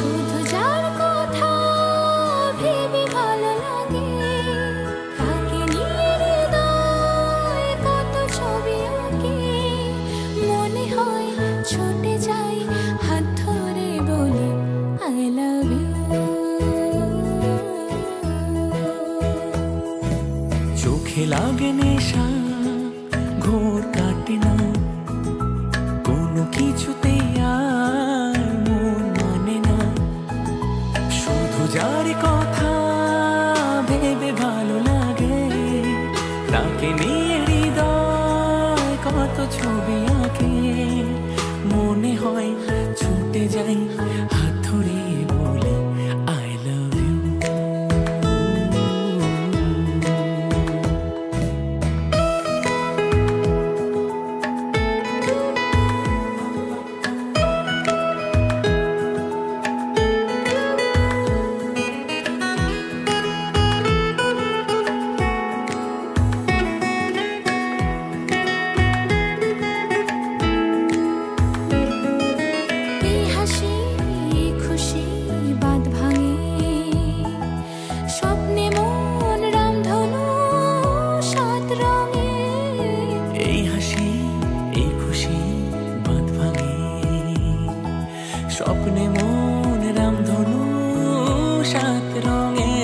শুধু যার কথা ভেবে ভালো লাগে, তাকে নিয়ে হৃদয় কত ছবি আঁকে। মনে হয় ছুটে যাই হাত ধরে বলি আই লাভ ইউ। চোখে লাগে নেশা, ঘোর কাটে না, কোনো কিছুতে আর মন মানে না। শুধু যার কথা ভেবে ভালো লাগে, তাকে নিয়ে হৃদয় কত ছবি আঁকে। মনে হয় ছুটে যাই হাত ধরে বলি আই লাভ ইউ। এই হাসি খুশি বাঁধ ভাঙে, স্বপ্নে মন রামধনু সাত রঙে। এই হাসি এই খুশি বাঁধ ভাঙে, স্বপ্নে মন রামধনু সাত রঙে।